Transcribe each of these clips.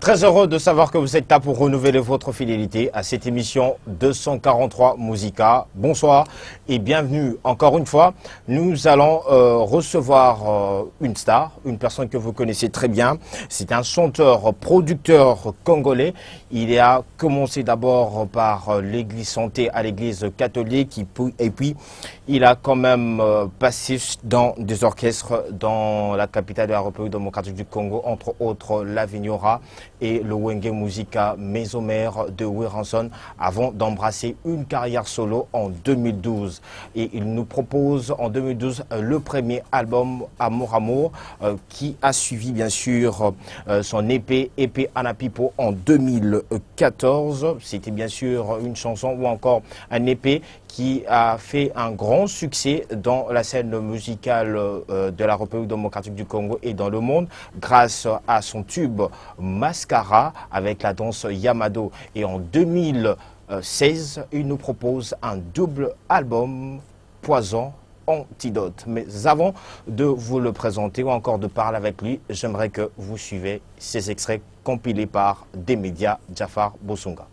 Très heureux de savoir que vous êtes là pour renouveler votre fidélité à cette émission 243 Musica. Bonsoir et bienvenue encore une fois. Nous allons recevoir une star, une personne que vous connaissez très bien. C'est un chanteur, producteur congolais. Il a commencé d'abord par l'église santé à l'église catholique et puis il a quand même passé dans des orchestres dans la capitale de la République démocratique du Congo, entre autres la Vignora et le Wenge Musica Mésomère de Wiranson, avant d'embrasser une carrière solo en 2012. Et il nous propose en 2012 le premier album Amour Amour, qui a suivi bien sûr son EP Anapipo en 2014. C'était bien sûr une chanson ou encore un EP qui a fait un grand succès dans la scène musicale de la République démocratique du Congo et dans le monde grâce à son tube Mascara avec la danse Yamado. Et en 2016, il nous propose un double album Poison Antidote. Mais avant de vous le présenter ou encore de parler avec lui, j'aimerais que vous suivez ces extraits compilés par des médias Jafar Bosunga.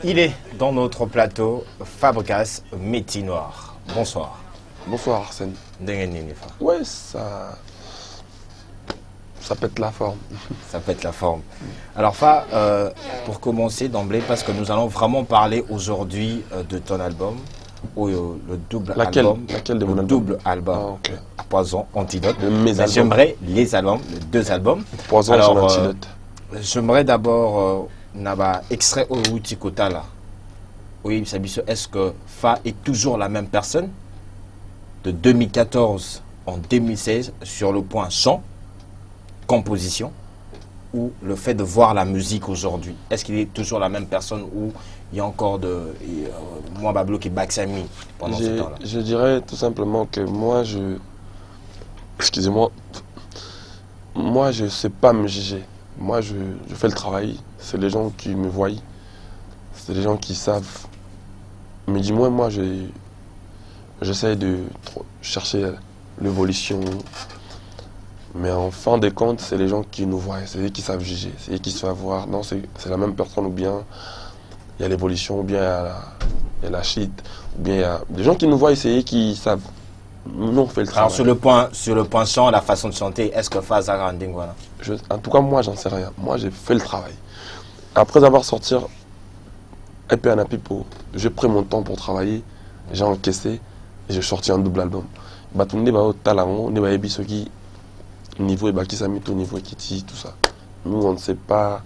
Il est dans notre plateau, Fabregas Métis Noir. Bonsoir. Bonsoir Arsène. Ouais, ça pète la forme. Ça pète la forme. Alors Fa, pour commencer d'emblée, parce que nous allons vraiment parler aujourd'hui de ton album, ou le double album. Laquelle de mon album? Double album. Ah, ok. Poison Antidote. J'aimerais les albums, les deux albums. Poison Antidote. J'aimerais d'abord Naba extrait au Kota là. Oui, est-ce que Fa est toujours la même personne de 2014 en 2016 sur le point chant, composition, ou le fait de voir la musique aujourd'hui? Est-ce qu'il est toujours la même personne ou il y a encore de moi Bablo qui Baksami pendant ce temps-là? Je dirais tout simplement que moi excusez-moi, moi je sais pas me juger. Moi je fais le travail, c'est les gens qui me voient, c'est les gens qui savent. Mais du moins moi j'essaie de chercher l'évolution. Mais en fin de compte, c'est les gens qui nous voient, c'est eux qui savent juger, c'est eux qui savent voir, non, c'est la même personne, ou bien il y a l'évolution, ou bien il y a la shit, ou bien il y a des gens qui nous voient, c'est eux qui savent. Nous, on fait le travail. Alors sur le point chant, la façon de chanter, est-ce que Faza Randing, voilà? En tout cas, moi, j'en sais rien. Moi, j'ai fait le travail. Après avoir sorti EP Anapipo, j'ai pris mon temps pour travailler, j'ai encaissé, et j'ai sorti un double album. Batunde ba au talango, ne ba ebisoki niveau et baki samito niveau kiti tout ça. Nous on ne sait pas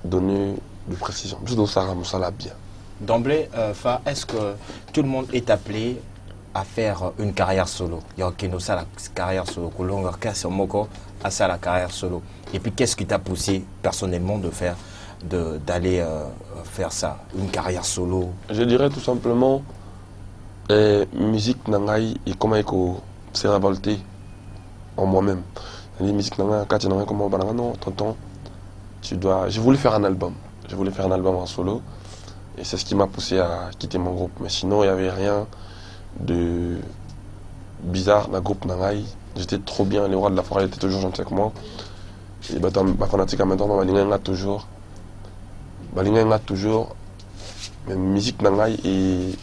donner de précision. Juste dans ça l'a bien. D'emblée, Fa, est-ce que tout le monde est appelé à faire une carrière solo? Il y a ça la carrière solo, Kolonga Kasi Moko à ça la carrière solo. Et puis qu'est-ce qui t'a poussé personnellement d'aller faire ça, une carrière solo? Je dirais tout simplement musique nangai et comment s'est révolté en moi-même. La musique nangai quand tu n'as comment non tonton, j'ai voulu faire un album. J'ai voulu faire un album en solo et c'est ce qui m'a poussé à quitter mon groupe. Mais sinon il n'y avait rien de bizarre dans le groupe nangai. J'étais trop bien, les rois de la forêt étaient toujours gentils avec moi. Et ma fanatique à maintenant, ma toujours. Toujours. Mais musique nangai et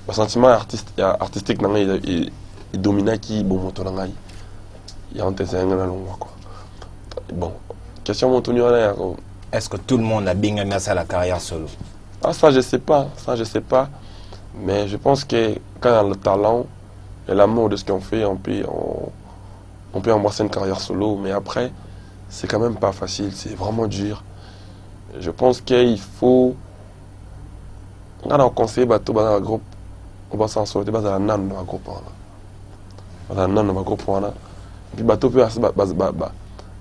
le sentiment artistique nangai est dominé qui bon moto nangai. Il y a un test à quoi. Bon, question mon tenu est-ce que tout le monde a bien aimé ça la carrière solo? Ah ça je sais pas, mais je pense que quand il y a le talent et l'amour de ce qu'on fait, on peut embrasser une carrière solo, mais après c'est quand même pas facile, c'est vraiment dur. Je pense qu'il faut quand on conseille bateau dans le groupe, on va s'en sortir dans la nan dans le groupe dans le groupe puis bateau peut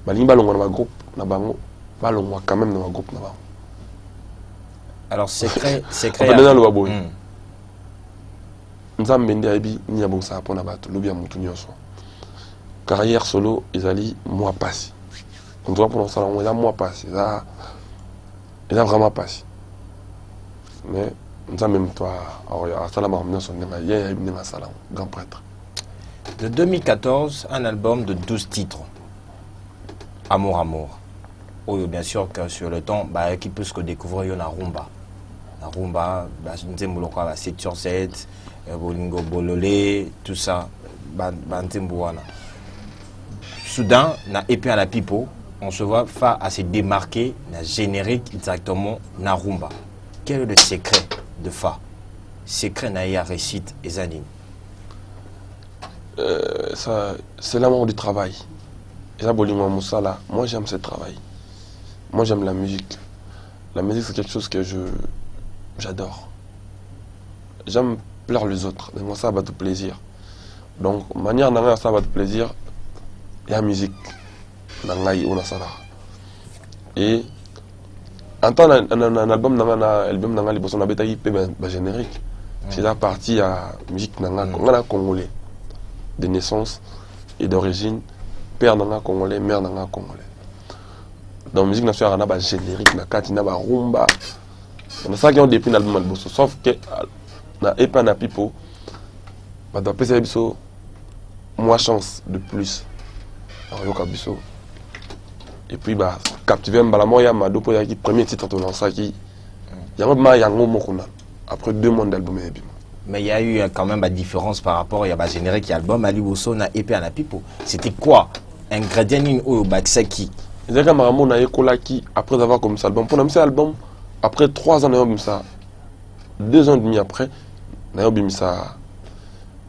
balimba longo dans le groupe na bango ba longo quand même dans le groupe na bango. Alors secret dans le baboy nzambe ndi abi ni bon ça pour na bato lobi ya mutu nyonso carrière solo ezali moi passé on doit pour ça on est là moi passé ça il a vraiment passé mais nous même toi à Salama son grand prêtre. De 2014, un album de 12 titres. Amour Amour. Oh, bien sûr que sur le temps, bah, qui peut se découvrir la rumba. La rumba, bah, nzembo lokola 7 sur 7, bolingo bololé, tout ça, bah, nzembo wana. Soudain, na épée à la pipo, on se voit fa à se démarquer na générique directement na rumba. Quel est le secret de fa? Secret na ya récite et zanine. Ça, c'est l'amour du travail. Et ça, Bolingo Moussala, moi j'aime ce travail. Moi j'aime la musique. La musique c'est quelque chose que j'adore. J'aime plaire les autres. Mais moi ça va de plaisir. Donc, manière d'en ça va de plaisir, il y a la musique. Et en tant qu'un album, on a générique. C'est la partie à musique congolais. De naissance et d'origine, père nanga congolais, mère nanga congolais. Dans la musique nationale, on a un générique, na katina ba rumba. On a ça qui ont depuis l'album Alboso, sauf que na epa na pipo, bah doit passer biso moins chance de plus. Alors yoka biso. Et puis bah captiver mbala ya mado pour qui premier titre de lancer qui yango ma yango mokuna après 2 mois d'album et puis. Mais il y a eu quand même une différence par rapport à générique album Ali Bosso na épée à la pipo. C'était quoi ingrédient ou baksaki? C'est que Maramo na école qui après avoir comme ça album pour cet album après 3 ans comme ça 2 ans et demi après na eu ça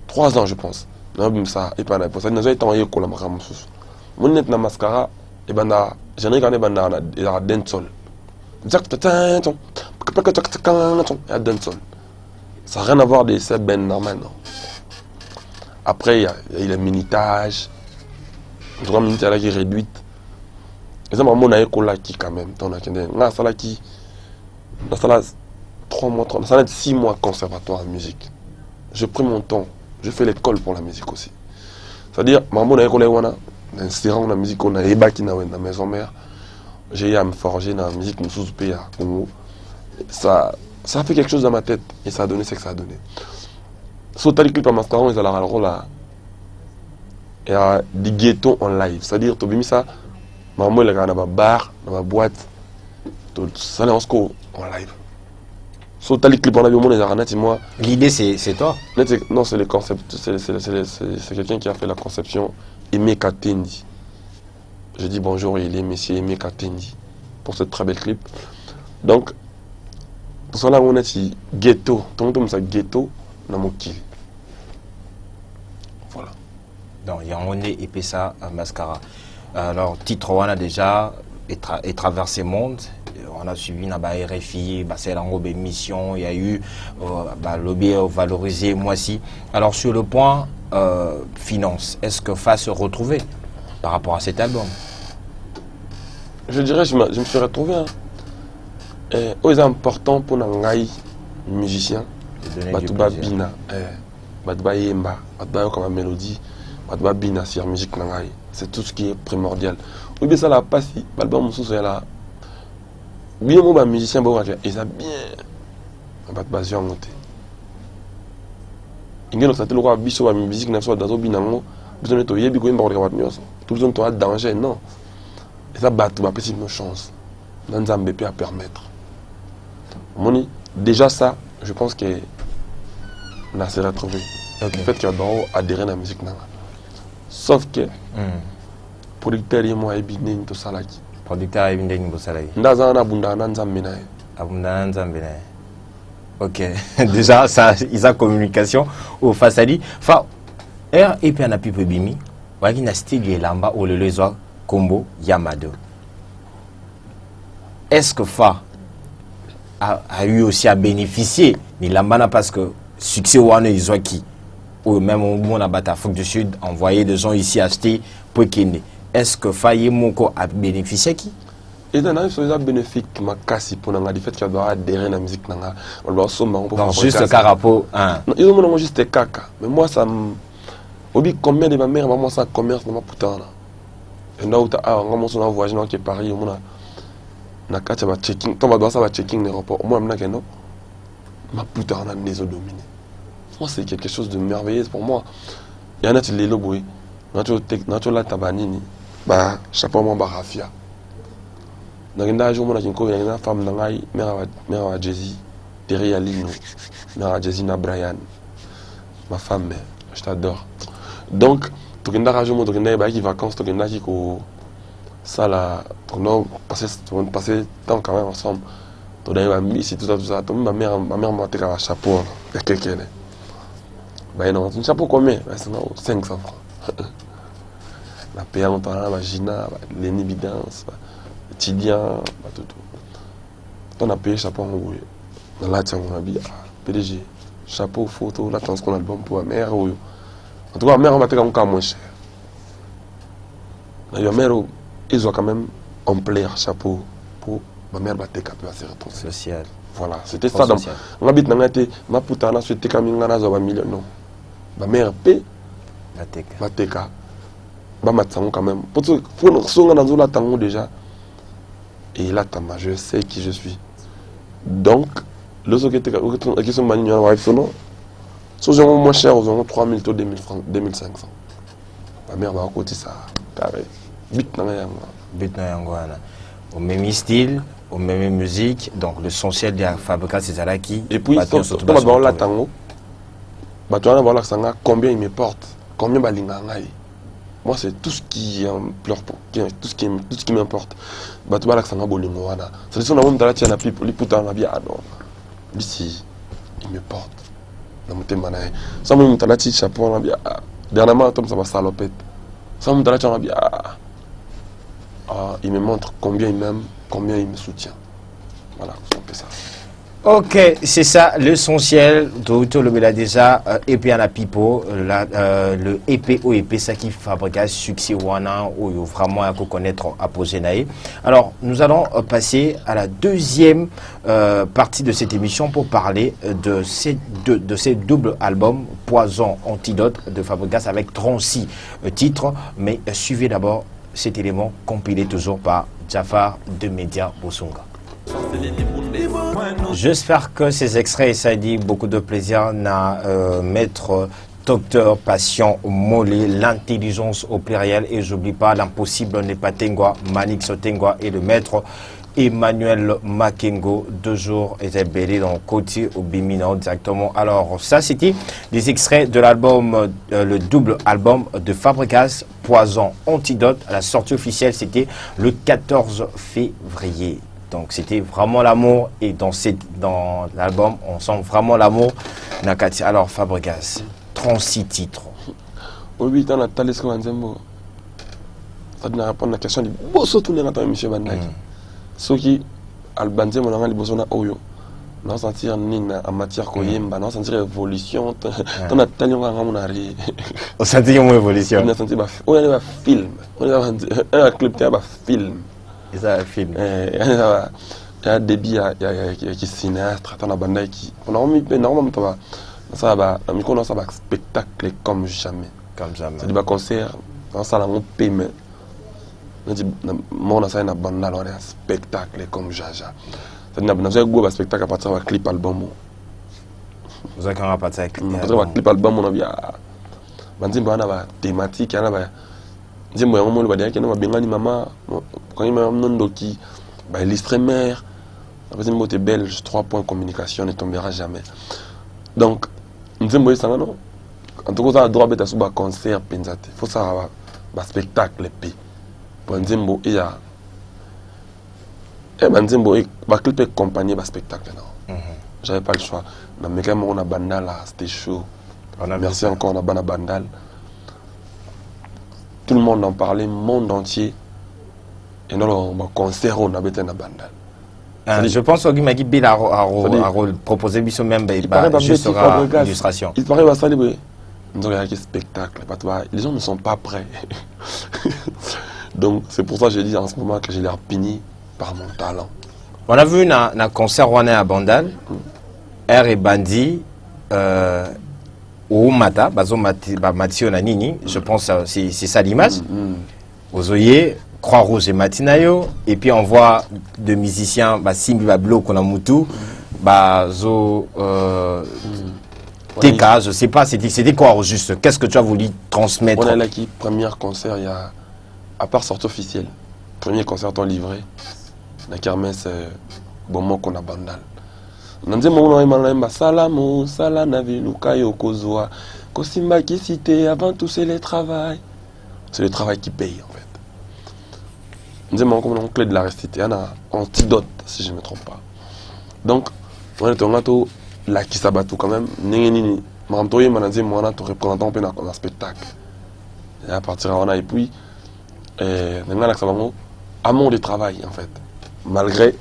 3 ans je pense na eu ça épée à la pipo ça n'a jamais été en école Maramo sous mon net na mascara et ben na générique on est ben na dancehall exactement dancehall. Ça n'a rien à voir avec ces ben normal. Après, il y a le minutage. Le droit minute qui est réduite. Et ça, mon école qui quand même. On a ça qui. On a 3 mois, 6 mois conservatoire en musique. Je prends mon temps. Je fais l'école pour la musique aussi. C'est-à-dire, mon école on a insérant la musique, on a ébaki dans la maison mère. J'ai eu à me forger dans la musique, nous sous pays à Congo. Ça a fait quelque chose dans ma tête et ça a donné ce que ça a donné. Sauter le clip à Mascaron, ils ont le rôle là. Et à des ghettos en live. C'est-à-dire, tu as mis ça, maman, il a dans ma bar, dans ma boîte. Ça est en live. Sauter le clip, on a vu mon les moi. L'idée, c'est toi? Non, c'est le concept. C'est quelqu'un qui a fait la conception. Aimé Katendi. Je dis bonjour, il est monsieur Aimé Katendi pour ce très bel clip. Donc, pour cela, on est ghetto. Tout le monde ça ghetto dans mon kill. Voilà. Donc, il y a un épée ça à Mascara. Alors, titre, on a déjà et traversé le monde. On a suivi la RFI, c'est la mission. Il y a eu lobby valorisé, moi aussi. Alors, sur le point finance, est-ce que FA se retrouver par rapport à cet album? Je dirais, je me suis retrouvé. Hein. C'est important pour les musiciens, Batouba Bina, Batouba Yemba, Batouba comme mélodie, Batouba Bina sur musique. C'est tout ce qui est primordial. Ou bien ça la passe, l'album sous là. Bien mon musicien, ils ont bien. Batouba Ziongote. Il y a des gens qui ont musique dans le binango, ils ont des tout le monde a danger, non. Et ça Batouba peut une chance. Dans un BP à permettre. Déjà ça, je pense que on s'est retrouvé. Okay. Le fait qu'il y a adhéré à la musique. Sauf que producteur et moi, tout ça là. Producteur et tout ça là. Ok, déjà ça, ils ont communication au Fasali. Fa, R et puis on a pu bimi. Voilà qui n'a style et lamba ou le lesoir combo Yamado. Est-ce que Fa a eu aussi à bénéficier de l'ambana parce que succès ouane ils ont qui ou même au monde à Batafok du Sud envoyer des gens ici acheter pour qu'il est-ce que Fa Yemoko a bénéficié qui? Et dans la chose bénéfique ma casse pour le fait qu'il doit adhérer à la musique nanga on doit sommer pour juste carapo hein ils ont juste caca mais moi ça obi combien de ma mère maman ça commerce de ma putain là et là où tu as un moment voyage qui est Paris on a na kacha ba checking to ba doit ça va checking l'aéroport moi maintenant que non ma putain on a les eaux dominées moi c'est quelque chose de merveilleux pour moi il y en a qui les loboué naturel tabanini bah chapeau mon barafia Donc un jour, il y a une femme qui mère Jay-Z, Terry Alino, mère Jay-Z na Brian. Ma femme, je t'adore. Donc, tu as des vacances, tu as ça là, on passer temps quand même ensemble. Tu as mis tout ça. Ma mère m'a fait un chapeau. Il y a quelqu'un. Non, un chapeau combien? 500 francs. La paix en temps, la Gina, Lenny Bidance, Tidian, tout. On a payé chapeau en haut. Là, tu as un PDG. Chapeau, photo, là, tu as un album pour la mère. En tout cas, la mère, on va te faire moins cher. La mère, ils ont quand même un plaire chapeau pour ma mère va te caper à ses réponses. Social. Voilà, c'était ça. On habite dans ma putana, c'était comme une gana, ça million. Non. Ma mère paie. Ma teka. Ma matsango quand même. Pour que on dans la tango déjà. Et là, je sais qui je suis. Donc, le qui était qui sont maniés en wife, non. Si j'ai moins cher, aux environ 3 000 to 2500. Ma mère va à côté ça. Carré. Bit na yangwana. Au même style, au même musique, donc l'essentiel de la fabrication c'est ça qui. Et puis, quand on va la tango, combien il me porte, combien balingangai. Moi, c'est tout ce qui tout ce qui m'importe. Tu vas la sanga bolingo wana. C'est ça, on a même dans la tienne les putains na bien non. Ici, il me porte. Dans mon thème manaï. Ça me monte la petite chapeau na bien. Dernièrement, Tom ça va salopette. Ça me monte la tienne na bien. Il me montre combien il m'aime, combien il me soutient. Voilà, on fait ça. Ok, c'est ça l'essentiel. Tout le bel déjà épée à la pipo, le épée au épée ça qui fabrique succès wana ou vraiment à connaître à Posenaï. Alors nous allons passer à la deuxième partie de cette émission pour parler de ces doubles albums Poison Antidote de Fabregas avec 36 titres, mais suivez d'abord cet élément compilé toujours par Jafar de Média Bosunga. J'espère que ces extraits, ça dit beaucoup de plaisir à maître docteur patient Molé, l'intelligence au pluriel, et j'oublie pas l'impossible n'est pas Tengwa, Manix Tengwa et le maître Emmanuel Makengo, 2 jours et belé dans côté au Bimina directement. Alors ça c'était des extraits de l'album, le double album de Fabregas, Poison Antidote. La sortie officielle c'était le 14 février. Donc c'était vraiment l'amour, et dans l'album on sent vraiment l'amour. Alors Fabregas, 36 titres. Oui, dans la Thalès Wanzembo, ça donne répondre à la question du bosso tout le temps, monsieur Van Dyke. Ce qui albanze mon angle bosso na oyo, non sentir ni en matière koyemba, non sentir évolution. Dans la Thalès on a ri. On sentit une évolution. On a senti on a un film, on a un clip qui a un film. Et ça un film. Il y a débit, il y a qui cinéaste, dans la bande qui on a mis normalement ça va mi connait ça va spectacle comme jamais. Comme jamais. C'est des concerts dans ça là on paiement. On dit mon ça na bande là un spectacle comme jaja. C'est na besoin go spectacle à partir d'un clip album. Vous avez un partir avec clip album on a bien banzimba wana ba thématique yana ba nzimbo ya ngomolo ba dia kana ba bengani mama quand il m'a nondoki ba illustré mère après une moto belge 3 points communication ne tombera jamais. Donc nzimbo ça non en tout cas ça droit beta suba concert penzate faut ça ba spectacle p pour nzimbo il y a nzimbo ba clip accompagné ba spectacle non. J'avais pas le choix. Na meka mo na bandal là c'était chaud. Merci encore na bana bandal. Tout le monde en parlait, monde entier. Et nous, on concert, on a été dans bandal. Je pense que Guy Bill a proposé même juste illustration. Il paraît que nous avons un spectacle. Les gens ne sont pas prêts. Donc c'est pour ça que je dis en ce moment que j'ai l'air puni par mon talent. On a vu un concert à Bandal, R et Bandi, au Mata, Mathieu Nanini, je pense que c'est ça l'image. Aux oyer, Croix-Rouge et Matinayo, et puis on voit de musiciens, Simbi Bablo, Konamutu, TK, je sais pas, c'était quoi au juste? Qu'est-ce que tu as voulu transmettre? On a là qui, premier concert, il y a, à part sortie officielle, premier concert en livré, na kermesse bon qu'on a bandal. Nanze mon imba salamo sala na viluka yokozwa kosimba qui cité avant tout c'est le travail. C'est le travail qui paye en fait. Nanze mon comme clé de la récité, un antidote si je ne me trompe pas. Donc on est en la qui s'abattu quand même nini mantoye mananze mon to représentant pe na spectacle. Et à partir de là et puis maintenant là ça va amour du travail en fait. Malgré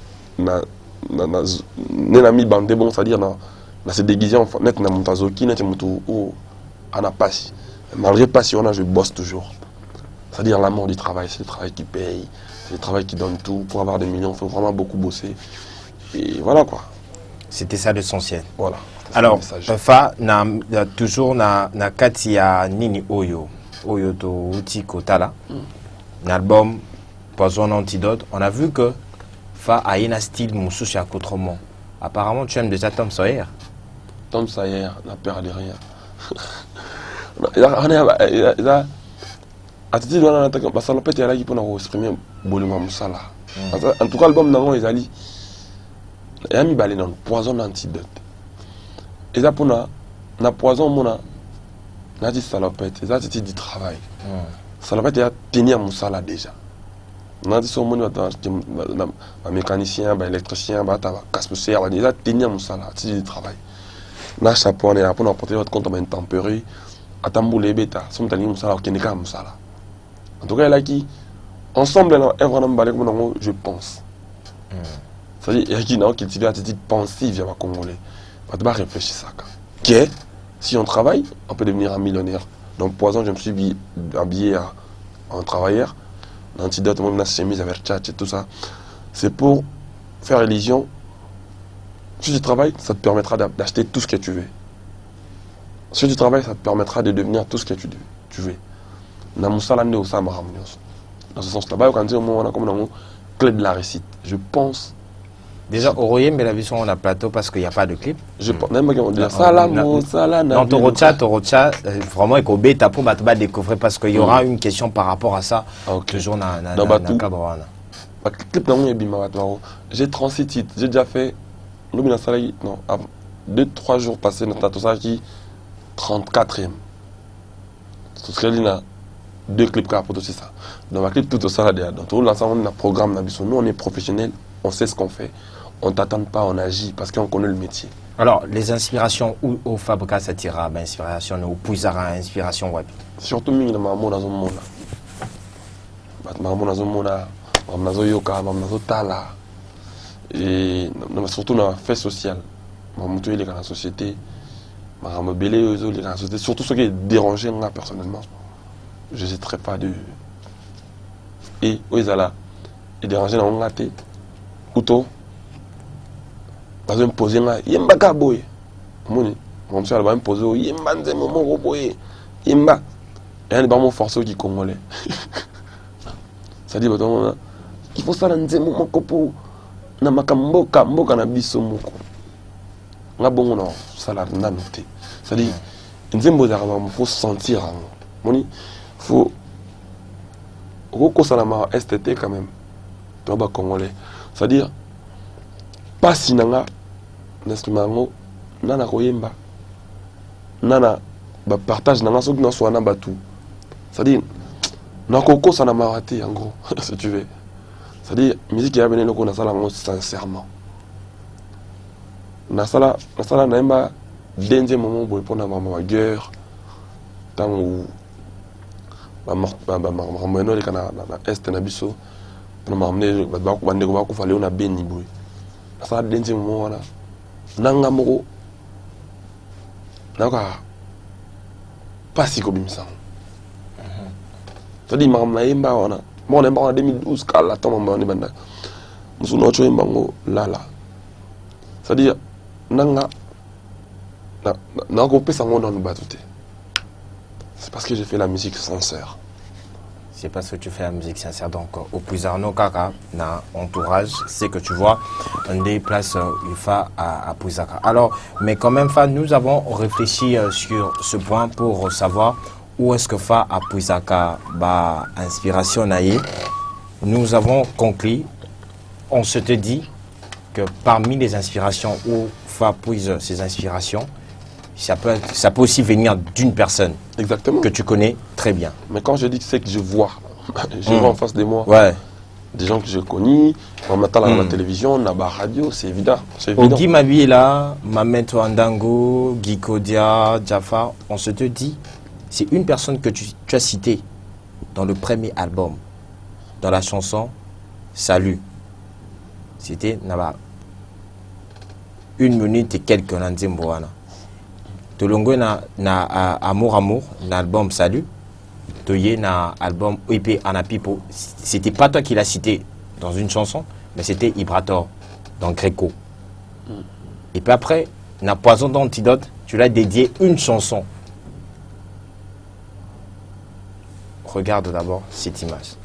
nenami bandé bon c'est-à-dire na se déguiser en net na montazoki net mutu ou ana passi malgré passion je bosse toujours c'est-à-dire l'amour du travail c'est le travail qui paye c'est le travail qui donne tout pour avoir des millions il faut vraiment beaucoup bosser et voilà quoi c'était ça l'essentiel voilà alors fa na toujours na kati ya nini oyo to uti kotala l'album Poison Antidote on a vu que Fa a un style moussouche à autrement. Apparemment, tu aimes déjà Tom Sawyer. Tom Sawyer n'a peur de rien. Salopette est là qui peut nous exprimer Bolima Moussala. En tout cas, l'album Nango est allé. Il y a mis balé dans Poison Antidote. Et ça pour na poison mona na dit salopette. Et ça c'est du travail. Salopette est à tenir Moussala déjà. On a dit son monde un mécanicien, un électricien, un casse-poussière, on a déjà tenir mon salaire, c'est du travail. Na chapeau on est là pour nous apporter votre compte à une température, à tamboulé bêta, son tali mon salaire qui n'est qu'à mon salaire. En tout cas là qui ensemble là vraiment balé comme je pense. C'est-à-dire il y a qui non cultiver attitude pensive vers congolais. On doit réfléchir ça. Que si on travaille, on peut devenir un millionnaire. Donc Poison, je me suis habillé en travailleur. L'antidote, même la chemise avec tchatch et tout ça, c'est pour faire religion. Si tu travailles, ça te permettra d'acheter tout ce que tu veux. Si tu travailles, ça te permettra de devenir tout ce que tu veux. Dans ce sens-là, quand on a comme une clé de la réussite, je pense. Déjà, au Royaume, mais la vision on a plateau parce qu'il n'y a pas de clip. Je pense même qu'on dit ça. Dans Torocha, vraiment, il faut découvrir parce qu'il y aura une question par rapport à ça. Toujours dans le cadre. J'ai 36 titres. J'ai déjà fait 2-3 jours passés dans Tatosa qui 34e. Ce serait là 2 clips pour tout ça. Dans ma clip, tout ça là, dans tout l'ensemble, on a un programme. Nous, on est professionnels, on sait ce qu'on fait. On ne t'attend pas, on agit parce qu'on connaît le métier. Alors, les inspirations où au Fabrica Satira, inspiration au Pouizara, inspiration web. Surtout, dans ma dans un monde. Dans un monde, dans un yoka, dans un tala. Et surtout dans la fête sociale. Dans la société. Dans la société. Surtout ce qui est dérangé, moi, personnellement. Je n'hésiterai pas de. Et, où ils sont là. Ils dérangent dans mon gâté. Couteau. Parce que me poser là, yemba kaboy. Mon monsieur va me poser, yemba nzemo mon boy. Yemba. Et un bon forceau qui congolais. Ça dit il faut ça dans nzemo mon kopo. Na makambo kambo na biso moko. Nga bongo na sala na noté. Ça dit nzembo za il faut sentir. Moni faut roko salama STT quand même. Toi ba congolais. C'est-à-dire pas si nanga l'instrument nana koyemba nana ba partage nanga soki na swana batu c'est-à-dire na koko ça na maraté en gros si tu veux c'est-à-dire musique ya benelo ko na sala ngo sincèrement na sala na emba denje moment boy pour na mama guerre tango ba mameno le kana na est na biso pour m'amener ba ko bande ko ba ko fale on a beni boy ça denje moment wana nanga moko naka pas si comme ça c'est-à-dire ma yemba wana mon emba en 2012 kala tama mbani banda musuno cho yemba ngo lala c'est-à-dire nanga na ko pesa ngo dans batute c'est parce que j'ai fait la musique sincère. C'est parce que tu fais la musique sincère. Donc, au plus Arnaud Kaka, na entourage, c'est que tu vois, on déplace UFA à Pouizaka. Alors, mais quand même, Fa, nous avons réfléchi sur ce point pour savoir où est-ce que Fa à Pouizaka, bah, inspiration naïe. Nous avons conclu on se te dit que parmi les inspirations où Fa puise ses inspirations, ça peut aussi venir d'une personne. Exactement. Que tu connais très bien. Mais quand je dis que c'est que je vois, je vois en face de moi. Ouais. Des gens que je connais, on m'attend à la télévision, on a la radio, c'est évident. Ogi Mabiela, Mameto Andango, Guy Kodia, Jaffa, on se te dit, c'est une personne que tu as citée dans le premier album, dans la chanson Salut. C'était une minute et quelques Nanzimboana. Tolongo na Amour, l'album Salut. Toye na album EP Anapipo. C'était pas toi qui l'as cité dans une chanson, mais c'était Ibrator dans Greco. Et puis après, na Poison d'Antidote, tu l'as dédié une chanson. Regarde d'abord cette image.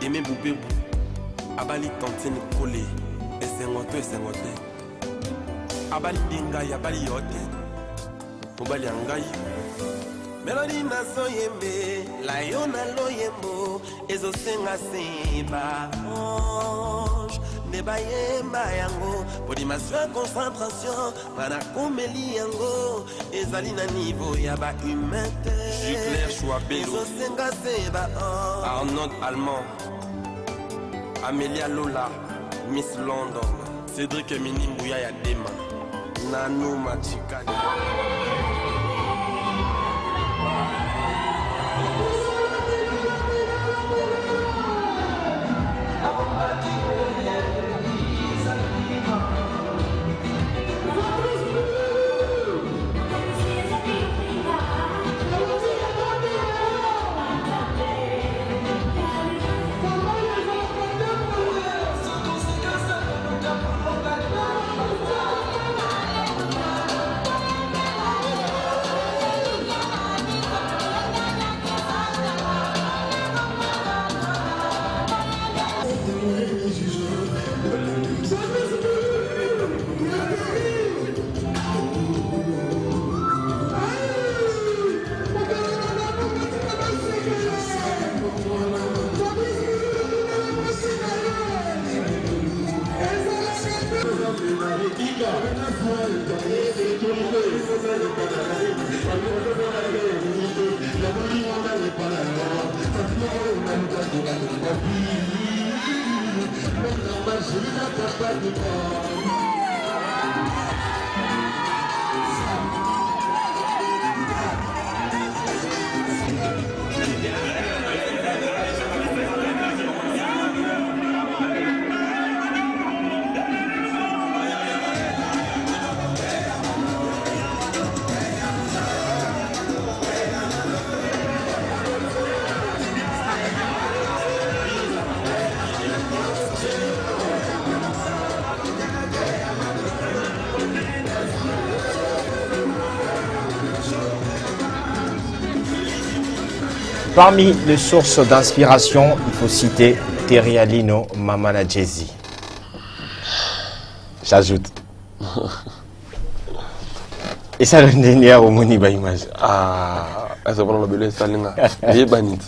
Aimé Boubé, Abali Tantine Collé, Essengote. Abali Dinga, Abali Yote, Mobali Angai. Melody Naso Yembe, Layona Loyembo, Ezo Senga Seba, Ange, Nebayemba Yango, Podimasua concentration, Manakomeli Yango, Ezalina Niveau, Yaba Humete, Juclair Chouabelo, Ezo Senga Seba, Arnaud Allemand, Amélia Lola, Miss London, Cédric Emini Mbouya Yadema. Nano Machikani. Parmi les sources d'inspiration, il faut citer Terry Alino, Mamana Jay-Z. J'ajoute. Et ça le dernier au Moni image. Ah, c'est bon, le belé salinga. Et banit.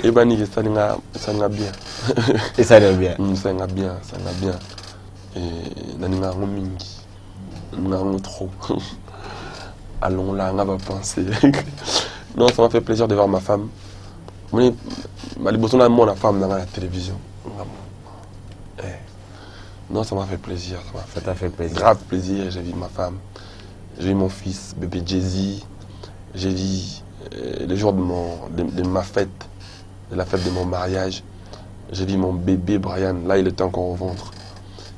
Et banit salinga bien. Et ça va bien. Ça va bien. Et naninga ngomingi. Nango trop. Allons là, on va penser. Non, ça m'a fait plaisir de voir ma femme. Ma la femme dans la télévision. Non, ça m'a fait plaisir. Ça t'a fait plaisir. Grave plaisir. J'ai vu ma femme. J'ai vu mon fils, bébé Jay-Z. J'ai vu le jour de ma fête, de la fête de mon mariage. J'ai vu mon bébé Brian. Là, il était encore au ventre.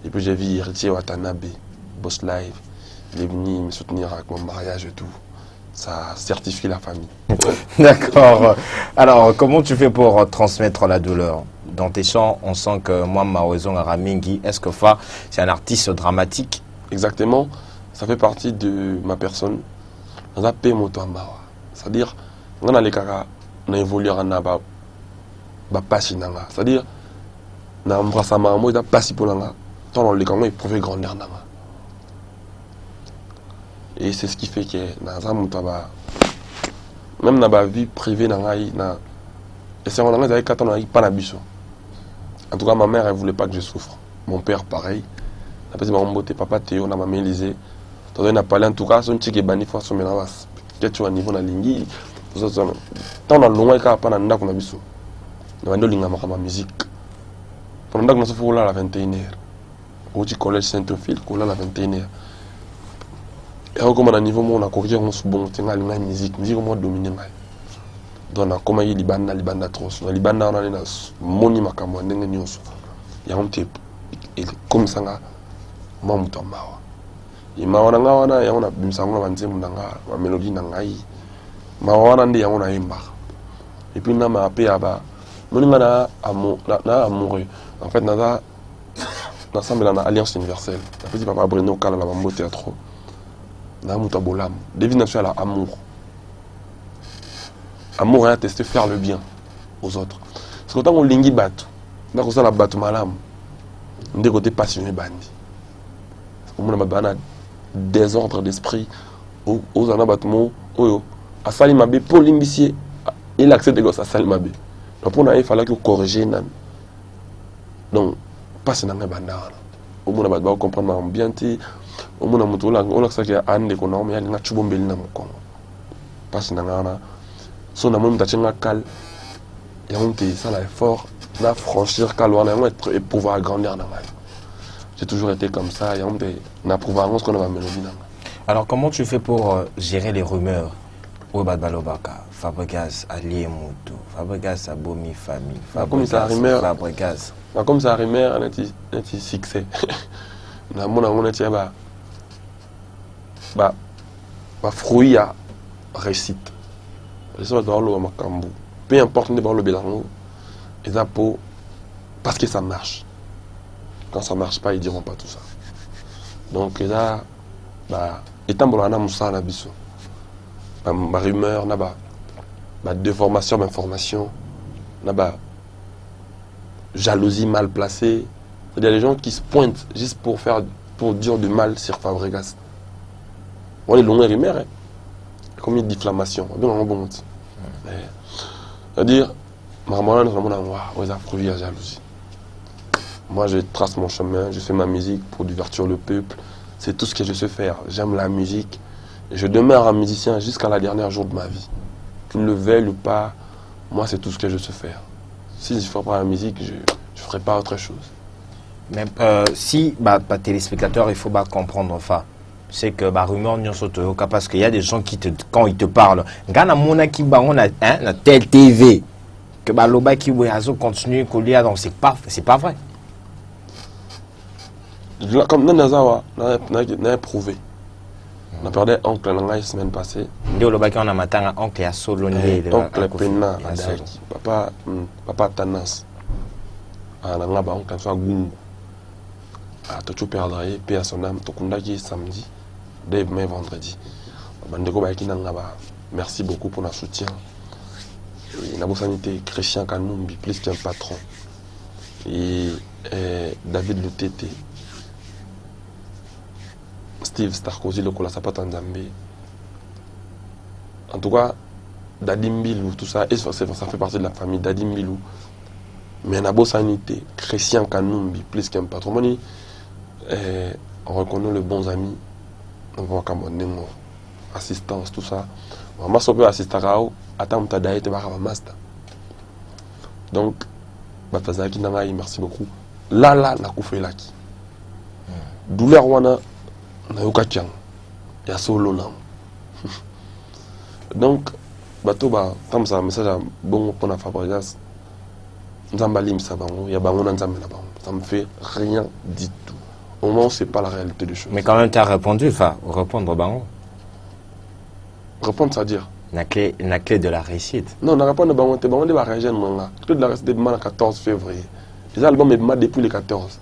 Et puis j'ai vu Héritier Watanabe, Boss Live. Il est venu me soutenir avec mon mariage et tout. Ça certifie la famille. D'accord. Alors, comment tu fais pour transmettre la douleur? Dans tes chants, on sent que moi, Maoezong Aramingi, est-ce que Fa, c'est un artiste dramatique? Exactement. Ça fait partie de ma personne. C'est-à-dire, on a les caca, on a évolué en aba, c'est-à-dire, on a embrassé ma maman, on a passé pour l'anga. Tant les caca, il pouvait grandir nanga. Et c'est ce qui fait que dans un même dans ma vie privée, et c'est on a 4 ans, pas d'ambition. En tout cas, ma mère, elle voulait pas que je souffre. Mon père, pareil. Après, c'est papa Théo, on a ma Élisée. On a parlé en tout cas, son chic et bani fois son ménavas. Qu'est-ce que tu as niveau na lingi? Tant on a loin qu'à pas n'a qu'on a biso. On a linga ma musique. Pendant que nous sommes là à la 21h. Au collège Saint-Ophile, qu'on a la 21h. Et comme on a niveau on a corrigé on se bon, on a la musique au moins dominé mal. Donc on a comme il libanda trop. On libanda on a na moni makamwa ndenge nyonso. Ya on type et comme ça nga mamuto mawa. Imawana nga wana ya ona bimsango banzemu nanga ma mélodie nangai. Mawana ndi ya ona imba. Et puis na ma pe aba moninga na amoureux. En fait na ensemble dans l'Alliance universelle. La petite papa Bruno Kala la mambo théâtre. Na muta bolam. Devine national amour. Amour est attesté faire le bien aux autres. Parce que quand on lingi batu, on a ça la batu malam. On dit côté passionné bandi. On a désordre d'esprit aux anabatumos oyo a sali mabe pour l'imbissier il accepte de gosser à sali mabe. Donc pour il fallait que corriger nan. Donc passe dans les bandana. Au moins on va comprendre bien ti au moins on a on a ça qui a ande qu'on a mais il y a chubombeli na mukongo. Passe dans ngana so na même tachenga kal ya monter ça là effort na franchir kal wana être et pouvoir grandir dans la vie. J'ai toujours été comme ça et on n'a pouvoir ce qu'on a mélodie. Alors comment tu fais pour gérer les rumeurs au Balobaka, Fabregas Ali Moutou, Fabregas Abomi famille, Fabregas. Comme ça rumeur on est succès. Na mona on est ba fruit à réussite. Ça va le makambu. Peu importe ne pas le bélango. Et ça pour parce que ça marche. Quand ça ne marche pas, ils ne diront pas tout ça. Donc là, étant bon, on a moussa na biso. Ma rumeur, ma déformation, ma information, jalousie mal placée. C'est-à-dire les gens qui se pointent juste pour dire du mal sur Fabregas. On est long et rumeur, comme une diffamation. C'est-à-dire, maman, on a fruit à jalousie. Moi, je trace mon chemin, je fais ma musique pour divertir le peuple. C'est tout ce que je sais faire. J'aime la musique. Et je demeure un musicien jusqu'à la dernière jour de ma vie. Qu'ils le veuillent ou pas, moi, c'est tout ce que je sais faire. Si je ne ferais pas la musique, je ne ferais pas autre chose. Mais si, téléspectateur, il faut comprendre, enfin, c'est que rumeur n'y en parce qu'il y a des gens qui, quand ils te parlent, Gana Mona qui on a telle TV, que Loba qui continue à donc c'est pas vrai. Comme Nanazawa, on a prouvé. On a perdu oncle la semaine passée. On a matin oncle à solo oncle Pena, papa Tanas. On a oncle soit Gungu. Tu perdras paix à son âme. Tokundaki samedi, demain vendredi. Merci beaucoup pour notre soutien. La sanité Christian Kanumbi, plus qu'un patron. Et David Lutete. Steve Starkozy, le Kola Sapata Nzambe. En tout cas, Dadim Bilou, tout ça, et ça fait partie de la famille Dadim Bilou. Mais la sanité, Christian Kanumbi, plus qu'un patron. On reconnaît les bons amis. On voit comme assistance, tout ça. On m'a sauvé assistant à attends, tu as d'ailleurs master. Donc, merci beaucoup. Là, na koufé là qui. Douleur wana. Il y a solo là. Donc, comme ça, message bon pour la Fabregas. Ça me fait rien du tout. Au moins, c'est pas la réalité des choses. Mais quand même, tu as répondu, répondre Bango. Répondre, c'est-à-dire la clé de la réussite. Non, on a répondu Bango, tu vas la réagir que de la réussite le 14 février. Les albums sont depuis le 14.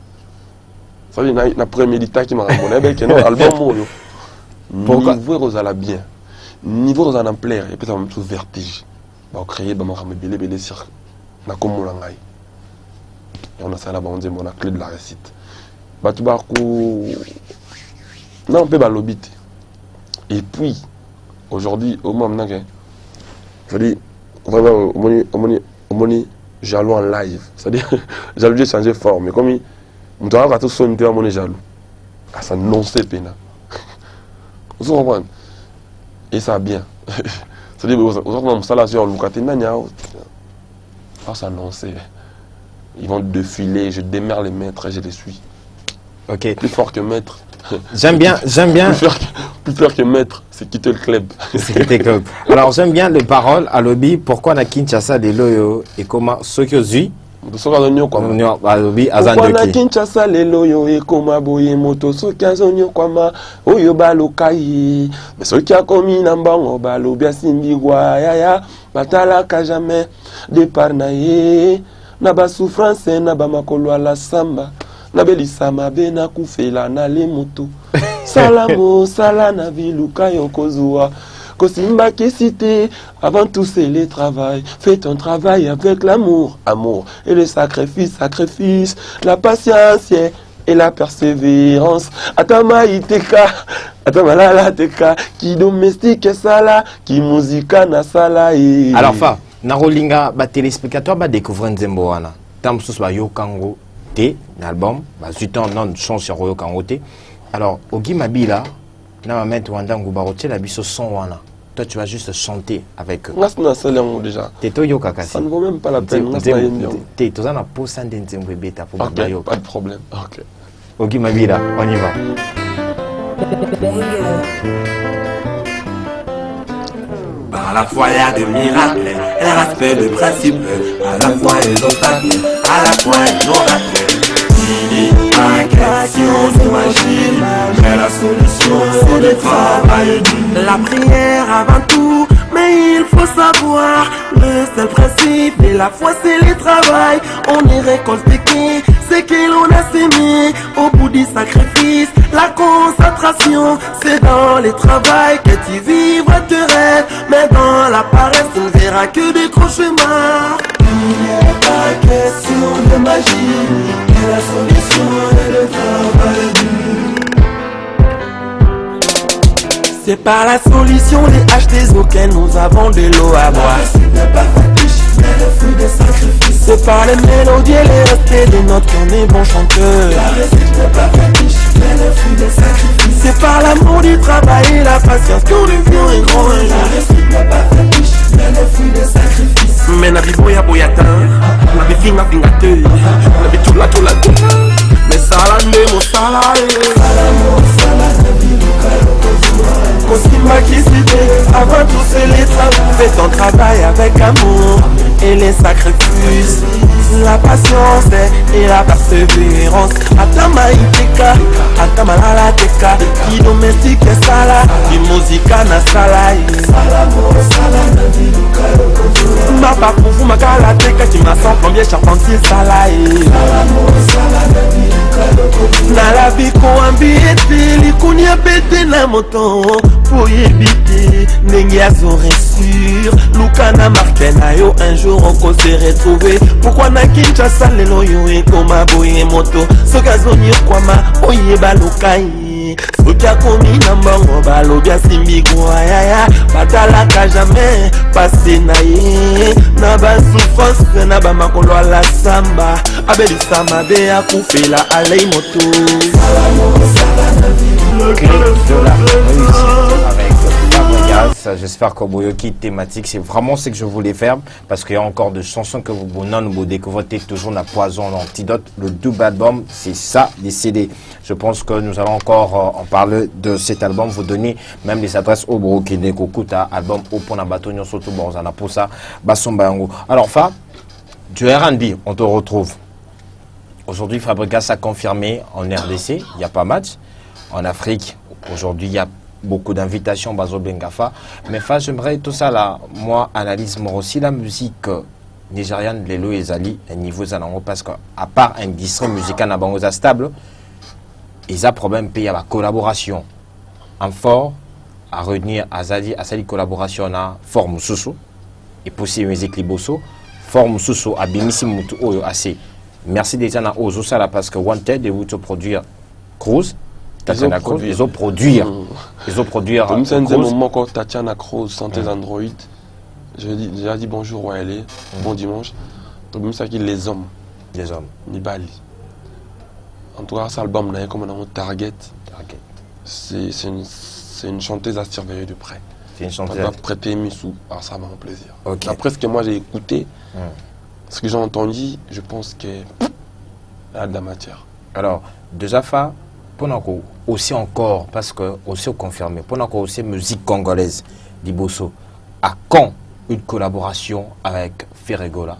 Ça veut dire que la prémédita qui m'a répondu, c'est l'album. Pourquoi Niveau Rosala bien. Niveau Rosala en plaire, et puis ça m'a tout vertige. On a créé, on a belé sur la commune. Et on a ça là, on dit, on a clé de la réussite. Non, on peut l'obiter. Et puis, aujourd'hui, au moment C'est-à-dire, vraiment, au moni, jaloux en live. C'est-à-dire, jaloux, j'ai changé forme. Mais comme on doit avoir tout son, on doit jaloux. Ah, ça non, c'est pénal. Vous comprenez? Et ça bien. C'est-à-dire, vous avez ça là, sur le ah, ça non, c'est. Ils vont défiler, je démerde les maîtres et je les suis. Ok. Plus fort que maître. J'aime bien. Plus fort que maître, c'est quitter le club. C'est quitter le club. Alors j'aime bien les paroles à lobby. Pourquoi na Kinshasa les loyo et comment ceux qui osent Pourquoi na Kinshasa les loyo et comment boye moto ceux qui azonyo kwama oyo balokai mais ceux qui a commis nambango balo bia simbigwa yaya batala ka jamais départ naie na ba souffrance na ba makolo ala samba na belisa mabe na kufela na le moto salamo sala na viluka yokozua Kosimba qui cité, avant tout c'est le travail. Fais ton travail avec l'amour, amour. Et le sacrifice, sacrifice. La patience et la persévérance. Atama iteka, atama la teka. Qui domestique sala, qui musica na sala. Alors fa, narolinga ba téléspectateur ba découvrir nzembo wana. Tam sus ba yo kango te, l'album, ba 8 ans non chance sur yo kango te. Alors Ogi Mabila na ma mettre wandangu barotier la biso son wana. Toi tu vas juste chanter avec eux. Déjà. Ça ne vaut même pas la peine. T'es tous en pose un denzembo beta pour pas de problème. OK. Ogi Mabila, on y va. À la fois il y a des miracles, et respect de principe, à la fois les obstacles, à la fois nos racles. La création s'imagine, mais la solution c'est le travail. La prière avant tout, mais il faut savoir le seul principe de la foi c'est le travail. On est récolté ce que l'on a sémé au bout du sacrifice. La concentration c'est dans le travail que tu vivras tes rêves, mais dans la paresse tu ne verras que des cauchemars. Il n'y a pas question de magie, et la solution est le travail. C'est par la solution des HTs auxquels nous avons de l'eau à boire. La réussite n'est pas factice, mais le fruit des sacrifices. C'est par les mélodies et les respects des notes qu'on est bon chanteur. La réussite n'est pas factice, mais le fruit des sacrifices. C'est par l'amour du travail et la patience qu'on devient un grand un jour. La réussite n'est pas factice, mais le fruit des sacrifices. Mais na biboya boyata, na bifinga finga te, na bitula tula te. Mais sala ndemo sala Kosimba qui cité, avant tout c'est les travaux. Fais ton travail avec amour et les sacrifices. La patience et la persévérance. Atama iteka, atama la teka. Qui domestique sala, qui musica na sala. Ma pas pour vous ma teka, qui m'a sans plombier charpentier sala. Na la vie qu'on ambiete, li kunya bete na moto. Pour y éviter, n'engue azoré sûr. Lukana marqué na yo, un jour on peut se retrouver. Pourquoi na Kinshasa les loyo et comme boye moto. So gazoni kwa ma oye balokai. So kia komi na mbango balo bia simbigwa yaya. Batala ka jamais passé na ye. Na ba souffrance na ba makolo la samba. Abeli sama be a kufela alei moto. Clé de la réussite avec Fabregas. J'espère que Boyoki thématique, c'est vraiment ce que je voulais faire parce qu'il y a encore des chansons que vous découvrez toujours la poison, l'antidote, le double album, c'est ça, les CD. Je pense que nous allons encore en parler de cet album, vous donner même les adresses au Burkina Kokuta, album au Ponabato, surtout Borzana pour ça, Basombayango. Alors, Fab, du R&B, on te retrouve. Aujourd'hui, Fabregas a confirmé en RDC, il n'y a pas match. En Afrique, aujourd'hui, il y a beaucoup d'invitations, Bazo Bengafa. Mais j'aimerais tout ça là, moi, analyse moi aussi la musique nigériane, Lelo et Zali, un niveau Zanango, parce qu'à part un distrait musical à Bangoza stable, ils ont problème pays à la collaboration. En fort, à retenir à Zali collaboration à Forme Soussou, et possible musique Liboso, Forme Soussou, à Bimissi Moutou Oyo assez. Merci déjà à Ozosala parce que Wanted, de vous produire Cruz. Ils ont produire. Ils ont produire. Comme c'est un moment quand Tatiana Cruz, Santé Android, J'ai déjà dit bonjour à elle, bon dimanche. Donc, même ça qui les hommes. Les hommes. Nibali. En tout cas, cet album, là, comme on a Target. C'est une chanteuse à surveiller de près. C'est une chanteuse. On doit prêter mes sous. Alors, ça m'a fait plaisir. Okay. Après ce que moi j'ai écouté, ce que j'ai entendu, je pense qu'il y a de la matière. Alors, déjà, pendant qu'on aussi encore, parce que aussi confirmé, pendant qu'on aussi musique congolaise, Liboso, à quand une collaboration avec Ferregola?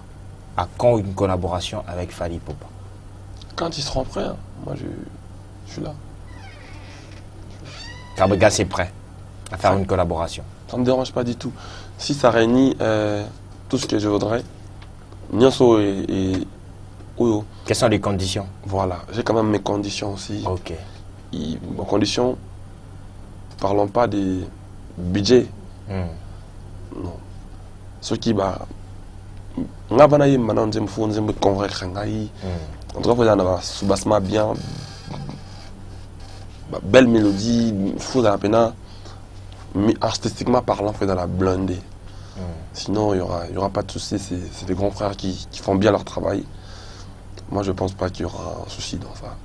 À quand une collaboration avec Fally Ipupa? Quand ils seront prêts, hein, moi je suis là. Kabega, c'est prêt à faire une collaboration. Ça ne me dérange pas du tout. Si ça réunit tout ce que je voudrais, Nyonso et Oyo. Quelles sont les conditions? Voilà, j'ai quand même mes conditions aussi. Ok. Mes conditions, parlons pas des budgets. Non. Ce qui va. En tout cas, il faut avoir soubassement bien, belle mélodie, il faut la peine, mais artistiquement parlant, il faut dans la blindée. Sinon, il y aura pas de souci. C'est des grands frères qui font bien leur travail. Moi, je pense pas qu'il y aura un souci dans ça.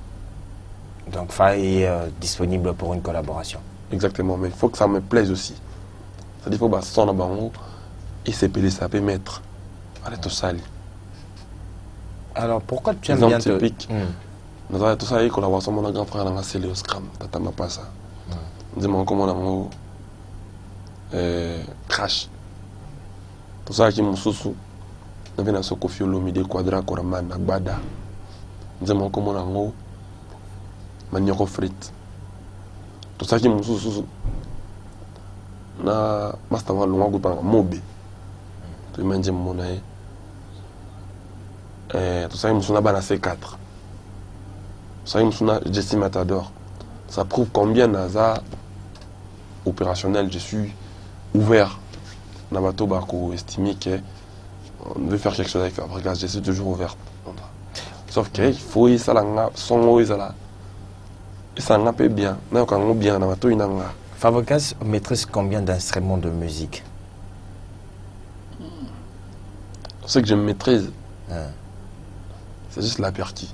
Donc, Fally est disponible pour une collaboration. Exactement, mais il faut que ça me plaise aussi. C'est-à-dire qu'il faut que ça bango et c'est pelé, ça peut mettre. Allez, tout ça. Alors, pourquoi tu aimes bien typique. Nous avons tout ça, collaboration avec mon grand frère dans la cellule au Scrum. Tata m'a pas ça. Dis-moi comment on a crash. Tout ça qui est mon sous-sous. Nous avons un Kofi Olomide, Quadra, Koraman, Nagbada. Dis-moi comment on a manière frite. Tout ça qui est mon sous-sous. Na master wa longa groupe Mobe. Tu m'as dit mon aïe. Tout ça, il me sonne à C4. Ça, il me sonne à Jesse Matador. Ça prouve combien Naza opérationnel, je suis ouvert. Navato Bako estimé qu'on veut faire quelque chose avec Fabregas, je suis toujours ouvert. Sauf qu'il faut y ça son mot là. Et ça n'a pas bien. Non, quand on bien Navato il n'a pas. Fabregas maîtrise combien d'instruments de musique? Ce que je maîtrise. C'est juste la partie.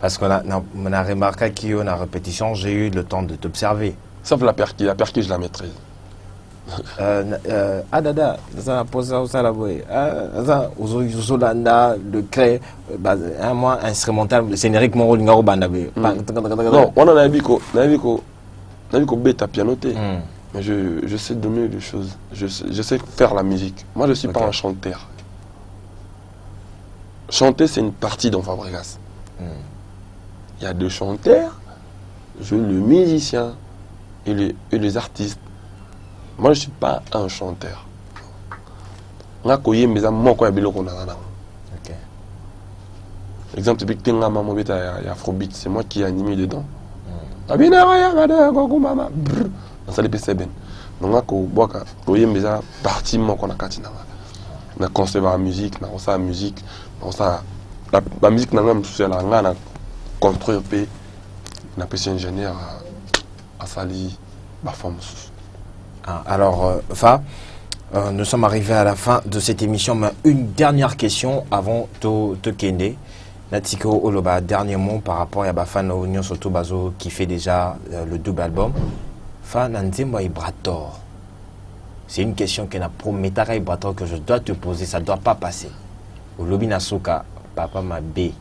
Parce qu'on a remarqué qu'en a répétition, j'ai eu le temps de t'observer. Sauf la perquis je la maîtrise. Dada, ça pose ça là ça Uzolanda le crée moi instrumental générique mon rôle ngaro banda be. Non, on en a vu qu'on bêta pianoté. Mais je sais donner des choses. Je sais faire la musique. Moi je suis pas un chanteur. Chanter, c'est une partie dans Fabregas. Il y a deux chanteurs, le musicien et les artistes. Moi, je ne suis pas un chanteur. Exemple typique, il y a Afrobeat, c'est moi qui ai animé dedans. On a construit la musique, on a la musique, la musique n'a même pas construit un peu, on a pu ingénieur à Sali, ma femme. Alors, Fa, nous sommes arrivés à la fin de cette émission, mais une dernière question avant de Kende. Natiko Oloba, dernier mot par rapport à Bafan Union Soto Bazo qui fait déjà le double album. Fa Nanzemba Ibrator. C'est une question que na prometara Ibrator que je dois te poser, ça ne doit pas passer. Olobi Nasuka, papa ma bé.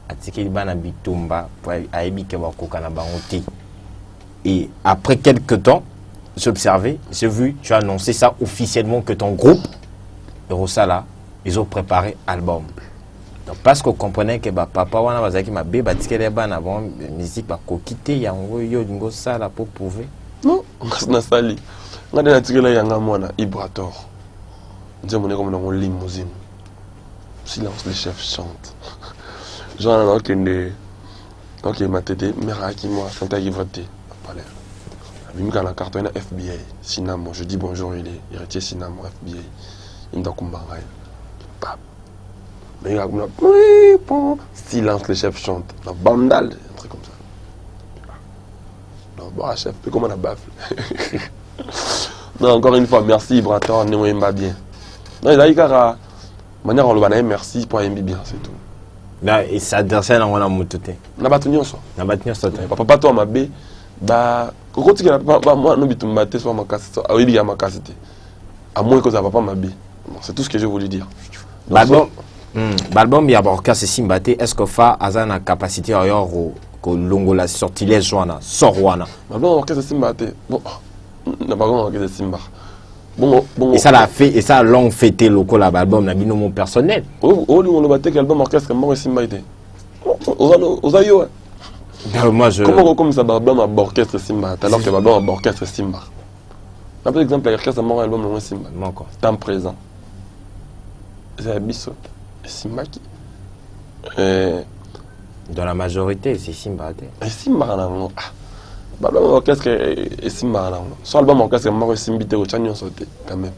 Atike Bana Bitumba, Aibi Kewakoka na Bangote. Et après quelques temps, j'ai observé, j'ai vu, tu as annoncé ça officiellement que ton groupe, Eurosala, ils ont préparé album. Donc parce qu'on comprenait que papa wana bazaki ma bé batike les ban avant musique ba kokité yango yo ngo sala pour prouver. Non, on a sali. On a déjà là yanga mwana Ibrator. Nous avons comme dans limousine. Silence, les chefs chantent. Genre donc ma tête mère qui moi chanter qui voter. Palais. Bimika na carton FBI Sinamo, je dis bonjour, il est héritier Sinamo FBI. Il me dit mais il a comme silence, les chefs chantent. La bandale, un truc comme ça. Non, bon, chef, comment on a baffle. Non, encore une fois, merci Ibrator, Néo bien. Non, il a eu qu'à manière on le va merci pour aimer bien, c'est tout. Là, et ça adresse à on a monté. Na batunyo so. Na batnya ça. Papa toi ma bé bah quand tu moi no bitumba te so ma casse ah oui ma casse à moins que ça papa ma bé. C'est tout ce que je voulais dire. Balbum ya orchestre Simbate est-ce que fa azana capacité ailleurs ko longo la sortilège joana sorwana. Balbum orchestre Simbate. Bon na balbum orchestre Simba. Bon et ça l'a fait et ça long fêté local album na bino mon personnel. Oh on le battait album orchestre moi Simbate. Aux ayo. Moi je comment comme ça album orchestre Simba alors que album orchestre Simba. Par exemple l'orchestre mon album le Simba. Encore. Temps présent. C'est Abisso. Simba qui dans la majorité c'est Simbate. Simba non. L'album orchestre est Simba non. Sur l'album orchestre moi Simbite au chanyon sauté quand même.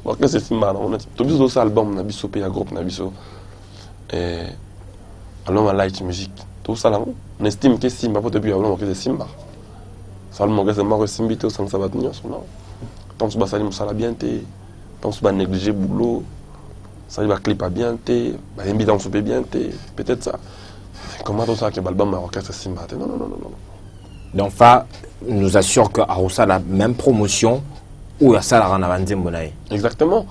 Orchestre Simba non. Tout biso ça album na biso pe ya groupe na biso. Album light music. Tout ça là on estime que Simba peut depuis album orchestre Simba. Sur l'album orchestre moi Simbite au sang ça va tenir son nom. Tant que ça ça la bien té. Tant que ça négliger boulot. Ça va clip à bien té, bah invite en souper bien té, peut-être ça. Comment tout ça que l'album orchestre Simba? Non. Donc fa nous assure que Aroussa la même promotion ou ya ça la ranavandi monaï. Exactement.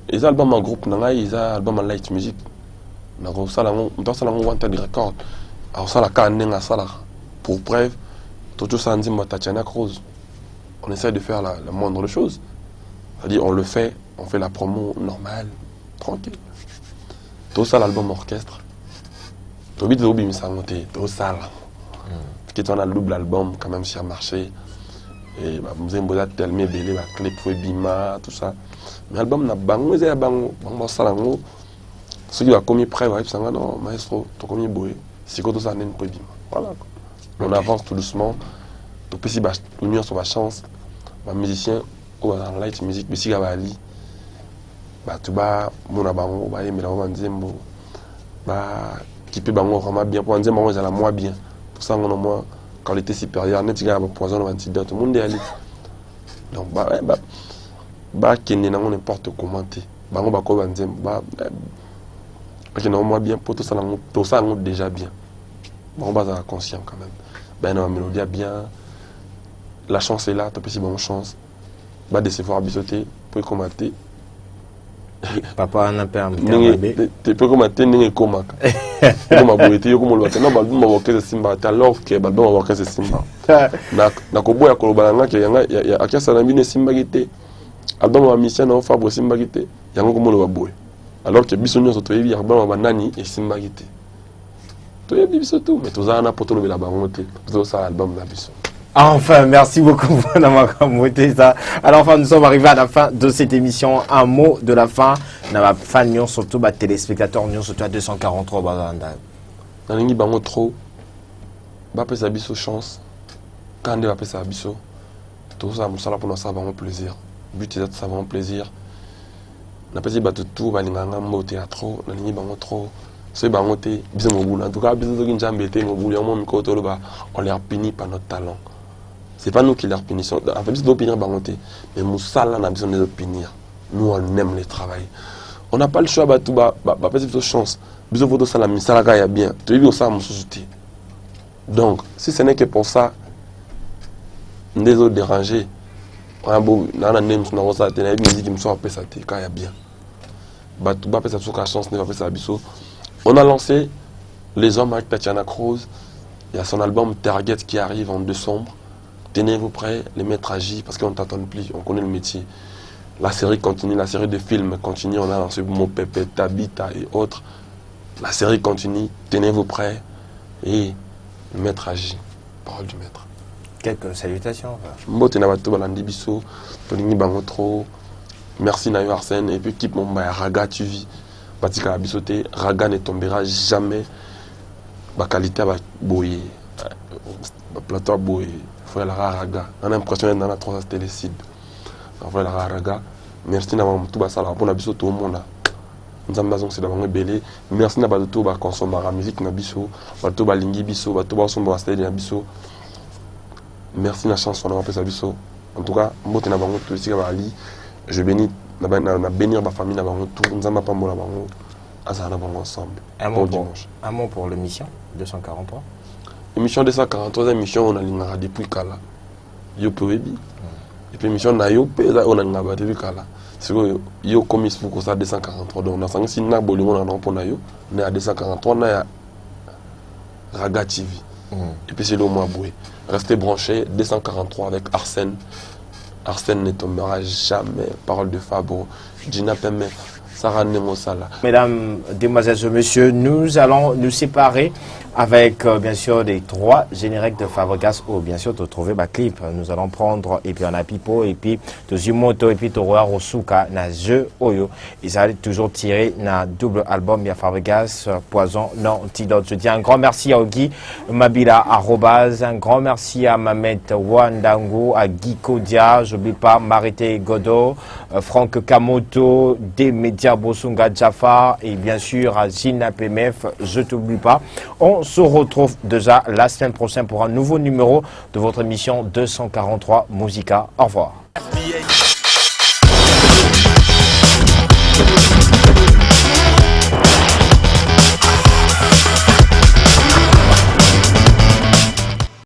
Les albums en groupe nangai, ils a album en light music. Na Aroussa la on doit ça la wanted record. Aroussa la kanenga ça là. Pour preuve, tout ça andi Tatiana Cruz. On essaie de faire la moindre chose. C'est-à-dire on le fait, on fait la promo normale. Tranquille. Tout ça l'album orchestre. Tout vite l'obi ça monté. Tout ça là. Qui on a le double album quand même si a marché. Et bah vous avez beau tellement belé la clip faut bima tout ça. Mais l'album n'a bango c'est bango ça là ngo. Ce qui va commis prêt va ça non maestro to commis boy. C'est quoi tout ça n'est pas bima. Voilà. On avance tout doucement. Tout petit bah l'union sur ma chance. Ma musicien ou dans light music mais si gabali. Bah tu vas mon abango bah mais là on dit bah qui peut bango vraiment bien pour dire moi la moi bien pour ça on a moins qualité supérieure net gars poison on dit tout le monde est allé donc bah qui n'est pas n'importe comment bango bah quoi dire bah ok non moi bien pour tout ça on déjà bien bon bah ça conscient quand même ben non mélodie bien la chance est là tu peux si bonne chance bah décevoir bisoter pour commenter. Papa n'a pas tu peux commenter n'es comment comme boité yo comme le non balbum orchestre Simba alors que balbum orchestre Simba na ko boya ko balanga ke ya akasa na bine Simba gite album wa mission na Fabre Simba gite yango comme le boy alors que biso nyonso to yebi album wa nani et Simba gite to yebi biso tout mais to za na poto le la bango te to ça album na biso. Enfin, merci beaucoup pour d'avoir commenté ça. Alors, enfin, nous sommes arrivés à la fin de cette émission. Un mot de la fin. Nous avons fan surtout les téléspectateurs, nous surtout à 243 bazanda. Dans les bango trop, bah peut ça biso chance. Quand on va ça biso, tout ça, nous sommes pour nous ça vraiment plaisir. But est ça vraiment plaisir. On a pas dit bah tout va n'inganga mot théâtre, dans les bango trop. C'est bango té, biso mo en tout cas biso qui njambe té mo boulot mon micro to ba, on les punit par notre talent. C'est pas nous qui leur punissons. En fait, c'est d'opinion baronté. Mais Moussala, on a besoin de les punir. Nous, on aime les travail. On n'a pas le choix, tout peut-être chance. Bisous photo ça la misala ya bien. Tu veux ça, mon société. Donc, si ce n'est que pour ça, des autres dérangés. On a beau, on a une musique qui me soit appelée ça, quand il y a bien. Tout va ça sur la chance, ne va pas ça bisous. On a lancé Les Hommes avec Tatiana Cruz. Il y a son album Target qui arrive en décembre. Tenez-vous prêts, les maîtres agissent parce qu'on ne t'attend plus, on connaît le métier. La série continue, la série de films continue, on a lancé Mon Pépé, Tabita et autres. La série continue, tenez-vous prêts et le maître agit. Parole du maître. Quelques salutations. Merci Nayo Arsène et puis keep mon Raga tu vis. Batika Abisoté, Raga ne tombera jamais. Ma qualité va boyer. Plateau boyer. La raga, on a l'impression d'être dans la 3 télécible. On la raga. Merci d'avoir tout ça là pour la biso tout le monde. Nous avons c'est d'avoir belé. Merci d'avoir tout ba consommer la musique na biso, ba tout ba lingi biso, ba tout ba son ba stade na biso. Merci la chance on a appelé ça biso. En tout cas, moi tu n'as pas tout ici ali. Je bénis na bénir ma famille, na bango tout, nous avons pas mon bango, azana bango ensemble. Un mot pour l'émission 243. Émission 243, émission on a l'ingara depuis Kala. Yo Poebi. Et puis émission na yo on a l'ingara depuis Kala. C'est que yo comme il faut ça 243 donc on a senti si na bolimo na non pour na yo, on est à 243 na ya Raga TV. Et puis c'est le mois boué. Restez branchés, 243 avec Arsène. Arsène ne tombera jamais. Parole de Fabro. Gina Pemme. Sarah Nemosala. Mesdames, demoiselles et messieurs, nous allons nous séparer avec bien sûr les 3 génériques de Fabregas où bien sûr tu trouver ma clip. Nous allons prendre et puis on a Pipo et puis Tozimoto et puis Toroa Rosuka na jeu Oyo. Ils allaient toujours tirer na double album via Fabregas Poison non antidote. Je dis un grand merci à Ogi Mabila Arrobase, un grand merci à Mamet Wandango, à Guy Kodia, j'oublie pas Marité Godot, Franck Kamoto, des médias Bosunga Jafar et bien sûr à Gina PMF, je t'oublie pas. On se retrouve déjà la semaine prochaine pour un nouveau numéro de votre émission 243 Musica. Au revoir.